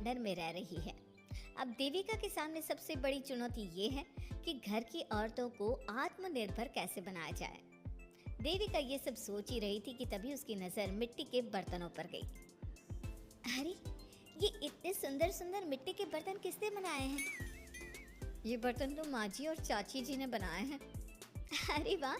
खंडर में रह रही है। अब देविका के सामने सबसे बड़ी चुनौती ये है कि घर की औरतों को आत्मनिर्भर कैसे बनाया जाए। देविका ये सब सोच ही रही थी कि तभी उसकी नजर मिट्टी के बर्तनों पर गई। अरे, ये इतने सुंदर सुंदर मिट्टी के बर्तन किसने बनाए हैं? ये बर्तन तो माँ जी और चाची जी ने बनाए हैं। अरे वाह,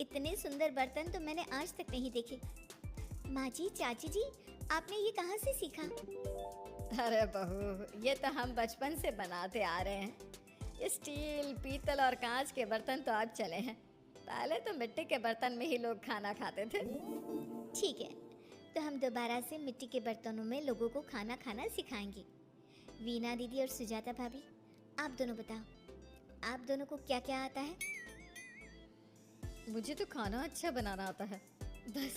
इतने सुंदर बर्तन तो मैंने आज तक नहीं देखे। माँ जी, चाची जी, आपने ये कहाँ से सीखा? अरे बहू, ये तो हम बचपन से बनाते आ रहे हैं। स्टील, पीतल और कांच के बर्तन तो अब चले हैं। पहले तो मिट्टी के बर्तन में ही लोग खाना खाते थे। ठीक है, तो हम दोबारा से मिट्टी के बर्तनों में लोगों को खाना खाना सिखाएंगे। वीना दीदी और सुजाता भाभी, आप दोनों बताओ, आप दोनों को क्या क्या आता है? मुझे तो खाना अच्छा बनाना आता है। बस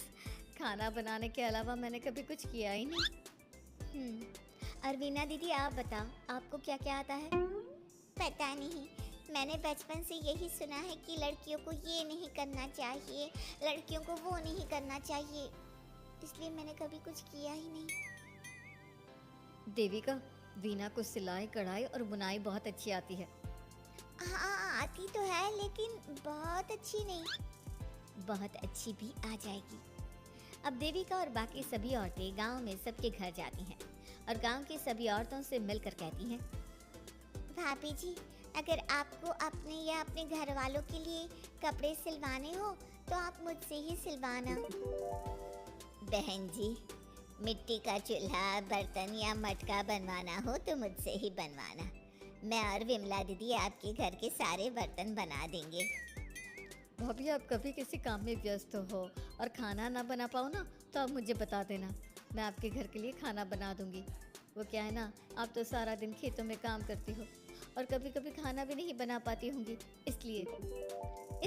खाना बनाने के अलावा मैंने कभी कुछ किया ही नहीं। और वीना दीदी, आप बताओ, आपको क्या क्या आता है? पता नहीं, मैंने बचपन से यही सुना है कि लड़कियों को ये नहीं करना चाहिए, लड़कियों को वो नहीं करना चाहिए, इसलिए मैंने कभी कुछ किया ही नहीं। देविका, वीना को सिलाई, कढ़ाई और बुनाई बहुत अच्छी आती है। हाँ, आती तो है, लेकिन बहुत अच्छी नहीं। बहुत अच्छी भी आ जाएगी। अब देविका और बाकी सभी औरतें गांव में सबके घर जाती हैं और गांव की सभी औरतों से मिलकर कहती हैं, भाभी जी, अगर आपको अपने या अपने घर वालों के लिए कपड़े सिलवाने हो तो आप मुझसे ही सिलवाना। बहन जी, मिट्टी का चूल्हा, बर्तन या मटका बनवाना हो तो मुझसे ही बनवाना। मैं और विमला दीदी आपके घर के सारे बर्तन बना देंगे। भाभी, आप कभी किसी काम में व्यस्त हो और खाना ना बना पाओ ना, तो आप मुझे बता देना, मैं आपके घर के लिए खाना बना दूंगी। वो क्या है ना, आप तो सारा दिन खेतों में काम करती हो और कभी कभी खाना भी नहीं बना पाती होंगी, इसलिए।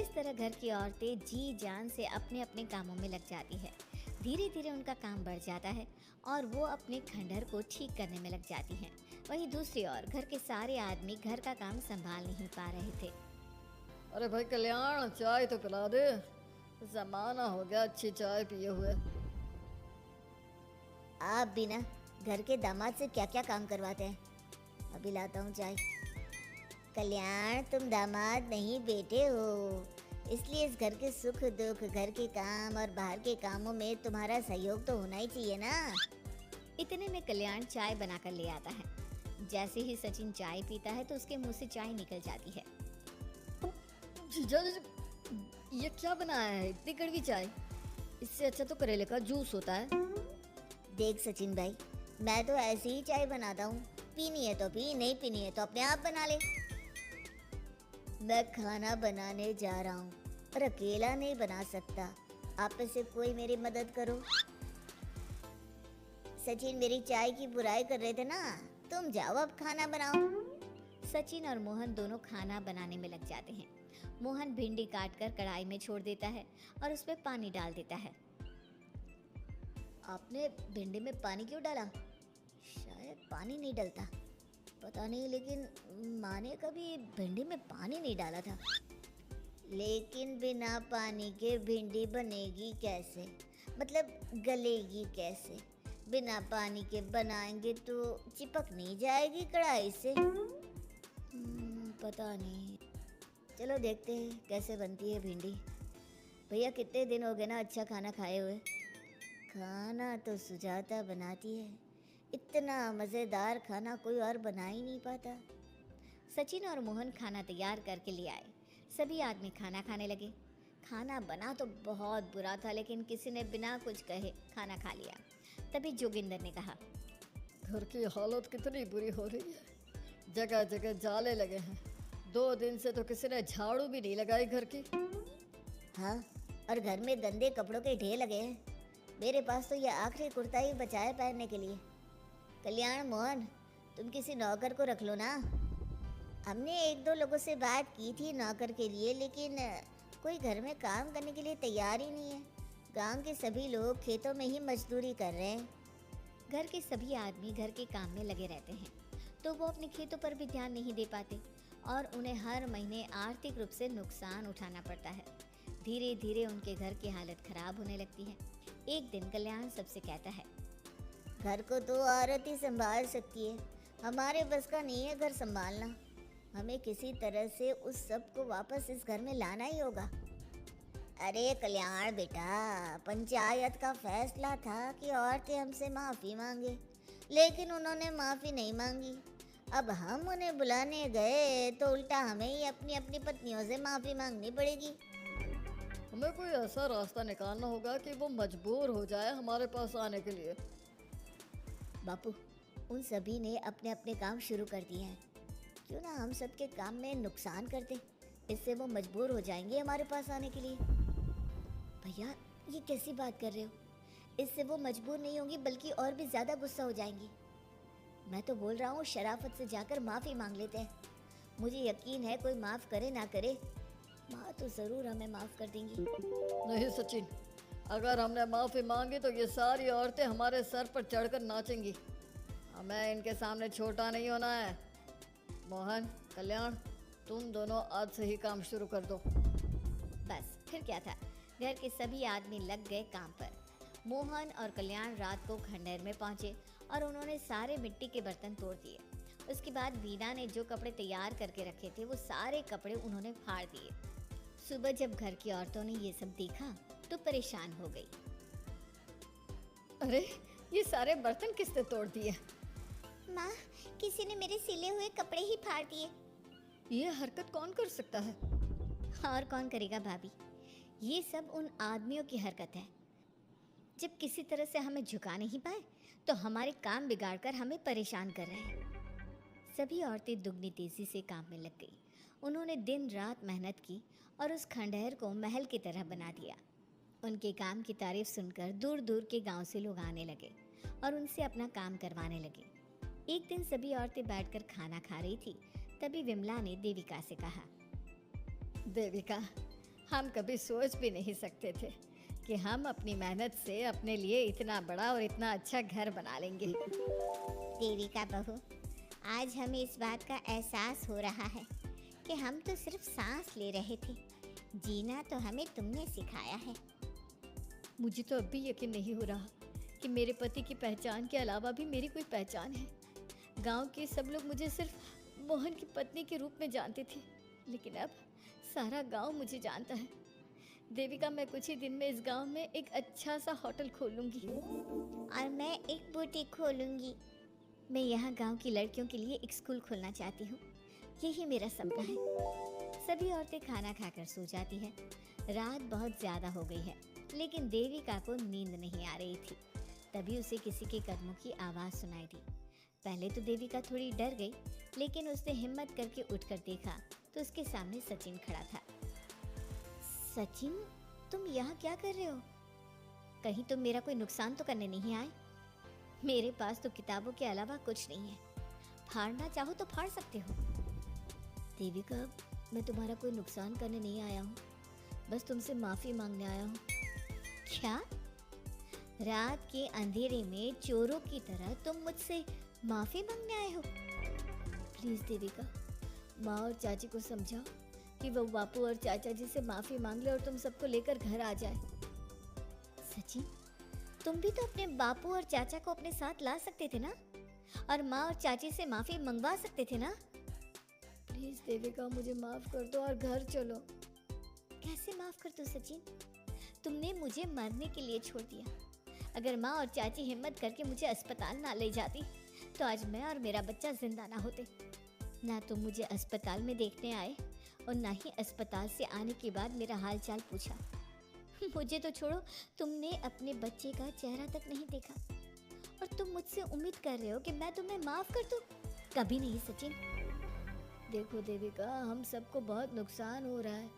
इस तरह घर की औरतें जी जान से अपने अपने कामों में लग जाती है। धीरे धीरे उनका काम बढ़ जाता है और वो अपने खंडहर को ठीक करने में लग जाती हैं। वहीं दूसरी ओर घर के सारे आदमी घर का काम संभाल नहीं पा रहे थे। अरे भाई कल्याण, चाय तो पिला दे, जमाना हो गया अच्छी चाय पिए हुए। आप भी ना घर के दामाद से क्या क्या काम करवाते हैं? अभी लाता हूँ चाय। कल्याण, तुम दामाद नहीं बेटे हो, इसलिए इस घर के सुख दुख, घर के काम और बाहर के कामों में तुम्हारा सहयोग तो होना ही चाहिए ना। इतने में कल्याण चाय बनाकर ले आता है। जैसे ही सचिन चाय पीता है तो उसके मुंह से चाय निकल जाती है। जीजा जी, ये क्या बनाया है, इतनी कड़वी चाय? इससे अच्छा तो करेले का जूस होता है। देख सचिन भाई, मैं तो ऐसी ही चाय बनाता हूँ, पीनी है तो पी, नहीं पीनी है तो अपने आप बना ले। मैं खाना बनाने जा रहा हूँ और अकेला नहीं बना सकता, आप में से कोई मेरी मदद करो। सचिन मेरी चाय की बुराई कर रहे थे ना, तुम जाओ अब खाना बनाओ। सचिन और मोहन दोनों खाना बनाने में लग जाते हैं। मोहन भिंडी काटकर कढ़ाई में छोड़ देता है और उसमें पानी डाल देता है। आपने भिंडी में पानी क्यों डाला? शायद पानी नहीं डलता, पता नहीं, लेकिन माँ ने कभी भिंडी में पानी नहीं डाला था। लेकिन बिना पानी के भिंडी बनेगी कैसे, मतलब गलेगी कैसे? बिना पानी के बनाएंगे तो चिपक नहीं जाएगी कढ़ाई से? पता नहीं, चलो देखते हैं कैसे बनती है भिंडी। भैया, कितने दिन हो गए ना अच्छा खाना खाए हुए। खाना तो सुजाता बनाती है, इतना मज़ेदार खाना कोई और बना ही नहीं पाता। सचिन और मोहन खाना तैयार करके ले आए। सभी आदमी खाना खाने लगे। खाना बना तो बहुत बुरा था, लेकिन किसी ने बिना कुछ कहे खाना खा लिया। तभी जोगिंदर ने कहा, घर की हालत कितनी बुरी हो रही है, जगह जगह जाले लगे हैं, 2 दिन से तो किसी ने झाड़ू भी नहीं लगाई घर की। हाँ, और घर में गंदे कपड़ों के ढेर लगे हैं। मेरे पास तो यह आखिरी कुर्ता ही बचा है पहनने के लिए। कल्याण, मोहन, तुम किसी नौकर को रख लो ना। हमने 1-2 लोगों से बात की थी नौकर के लिए, लेकिन कोई घर में काम करने के लिए तैयार ही नहीं है। गांव के सभी लोग खेतों में ही मजदूरी कर रहे हैं। घर के सभी आदमी घर के काम में लगे रहते हैं, तो वो अपने खेतों पर भी ध्यान नहीं दे पाते और उन्हें हर महीने आर्थिक रूप से नुकसान उठाना पड़ता है। धीरे धीरे उनके घर की हालत खराब होने लगती है। एक दिन कल्याण सबसे कहता है, घर को तो औरत ही संभाल सकती है, हमारे बस का नहीं है घर संभालना। हमें किसी तरह से उस सब को वापस इस घर में लाना ही होगा। अरे कल्याण बेटा, पंचायत का फैसला था कि औरतें हमसे माफ़ी मांगे, लेकिन उन्होंने माफ़ी नहीं मांगी। अब हम उन्हें बुलाने गए तो उल्टा हमें ही अपनी अपनी पत्नियों से माफ़ी मांगनी पड़ेगी। हमें कोई ऐसा रास्ता निकालना होगा कि वो मजबूर हो जाए हमारे पास आने के लिए। बापू, उन सभी ने अपने अपने काम शुरू कर दिए हैं, क्यों ना हम सबके काम में नुकसान कर दें, इससे वो मजबूर हो जाएंगे हमारे पास आने के लिए। भैया, ये कैसी बात कर रहे हो? इससे वो मजबूर नहीं होंगी बल्कि और भी ज़्यादा गुस्सा हो जाएंगी। मैं तो बोल रहा हूँ शराफत से जाकर माफ़ी मांग लेते हैं। मुझे यकीन है कोई माफ़ करे ना करे, माँ तो ज़रूर हमें माफ़ कर देंगी। नहीं सचिन, अगर हमने माफ़ी मांगी तो ये सारी औरतें हमारे सर पर चढ़कर नाचेंगी। हमें इनके सामने छोटा नहीं होना है। मोहन, कल्याण, तुम दोनों आज से ही काम शुरू कर दो। बस फिर क्या था, घर के सभी आदमी लग गए काम पर। मोहन और कल्याण रात को खंडहर में पहुंचे और उन्होंने सारे मिट्टी के बर्तन तोड़ दिए। उसके बाद वीना ने जो कपड़े तैयार करके रखे थे वो सारे कपड़े उन्होंने फाड़ दिए। सुबह जब घर की औरतों ने ये सब देखा तो परेशान हो गई। अरे, ये सारे बर्तन किसने तोड़ दिए? माँ, किसी ने मेरे सिले हुए कपड़े ही फाड़ दिए। ये हरकत कौन कर सकता है? और कौन करेगा भाभी, ये सब उन आदमियों की हरकत है। जब किसी तरह से हमें झुका नहीं पाए तो हमारे काम बिगाड़कर हमें परेशान कर रहे हैं। सभी औरतें दुगनी तेजी से काम में लग गई। उन्होंने दिन रात मेहनत की और उस खंडहर को महल की तरह बना दिया। उनके काम की तारीफ सुनकर दूर दूर के गांव से लोग आने लगे और उनसे अपना काम करवाने लगे। एक दिन सभी औरतें बैठकर खाना खा रही थी, तभी विमला ने देविका से कहा, देविका, हम कभी सोच भी नहीं सकते थे कि हम अपनी मेहनत से अपने लिए इतना बड़ा और इतना अच्छा घर बना लेंगे। देविका बहू, आज हमें इस बात का एहसास हो रहा है कि हम तो सिर्फ सांस ले रहे थे, जीना तो हमें तुमने सिखाया है। मुझे तो अब भी यकीन नहीं हो रहा कि मेरे पति की पहचान के अलावा भी मेरी कोई पहचान है। गांव के सब लोग मुझे सिर्फ मोहन की पत्नी के रूप में जानते थे, लेकिन अब सारा गांव मुझे जानता है। देविका, मैं कुछ ही दिन में इस गांव में एक अच्छा सा होटल खोलूंगी। और मैं एक बुटीक खोलूंगी। मैं यहाँ गांव की लड़कियों के लिए एक स्कूल खोलना चाहती हूँ, यही मेरा सपना है। सभी औरतें खाना खाकर सो जाती हैं। रात बहुत ज़्यादा हो गई है, लेकिन देविका को नींद नहीं आ रही थी। तभी उसे किसी के कदमों की आवाज़ सुनाई दी। पहले तो देविका थोड़ी डर गई, लेकिन उसने हिम्मत करके उठकर देखा तो उसके सामने सचिन खड़ा था। सचिन, तुम यहाँ क्या कर रहे हो? कहीं तुम मेरा कोई नुकसान तो करने नहीं आए? मेरे पास तो किताबों के अलावा कुछ नहीं है, फाड़ना चाहो तो फाड़ सकते हो। देविका, मैं तुम्हारा कोई नुकसान करने नहीं आया हूँ, बस तुमसे माफ़ी मांगने आया हूँ। क्या? रात के अंधेरे में चोरों की तरह तुम मुझसे माफ़ी मांगने आए हो? प्लीज़ देविका, माँ और चाची को समझाओ कि वो बापू और चाचा जी से माफ़ी मांग ले और तुम सबको लेकर घर आ जाए। सचिन, तुम भी तो अपने बापू और चाचा को अपने साथ ला सकते थे ना, और माँ और चाची से माफ़ी मंगवा सकते थे ना। प्लीज़ देविका, मुझे माफ़ कर दो और घर चलो। कैसे माफ़ कर दूँ सचिन? तुमने मुझे मरने के लिए छोड़ दिया। अगर माँ और चाची हिम्मत करके मुझे अस्पताल ना ले जाती तो आज मैं और मेरा बच्चा जिंदा ना होते। ना तुम मुझे अस्पताल में देखने आए और ना ही अस्पताल से आने के बाद मेरा हाल चाल पूछा। मुझे तो छोड़ो, तुमने अपने बच्चे का चेहरा तक नहीं देखा और तुम मुझसे उम्मीद कर रहे हो कि मैं तुम्हें माफ़ कर दूँ? कभी नहीं सचिन। देखो देविका, हम सबको बहुत नुकसान हो रहा है।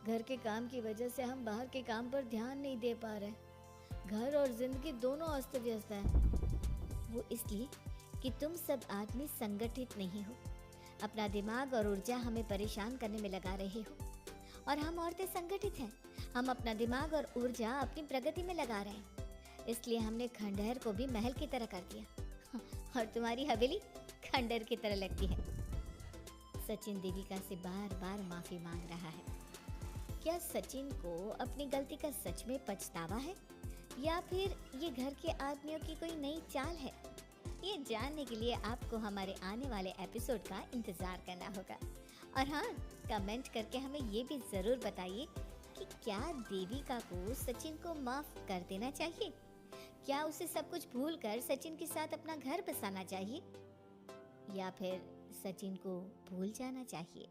घर के काम की वजह से हम बाहर के काम पर ध्यान नहीं दे पा रहे। घर और जिंदगी दोनों अस्त व्यस्त है। वो इसलिए कि तुम सब आदमी संगठित नहीं हो। अपना दिमाग और ऊर्जा हमें परेशान करने में लगा रहे हो, और हम औरतें संगठित हैं। हम अपना दिमाग और ऊर्जा अपनी प्रगति में लगा रहे हैं। इसलिए हमने खंडहर को भी महल की तरह कर दिया और तुम्हारी हवेली खंडहर की तरह लगती है। सचिन देविका से बार बार माफ़ी मांग रहा है। क्या सचिन को अपनी गलती का सच में पछतावा है, या फिर ये घर के आदमियों की कोई नई चाल है? ये जानने के लिए आपको हमारे आने वाले एपिसोड का इंतजार करना होगा। और हाँ, कमेंट करके हमें ये भी ज़रूर बताइए कि क्या देविका को सचिन को माफ़ कर देना चाहिए? क्या उसे सब कुछ भूलकर सचिन के साथ अपना घर बसाना चाहिए? या फिर सचिन को भूल जाना चाहिए?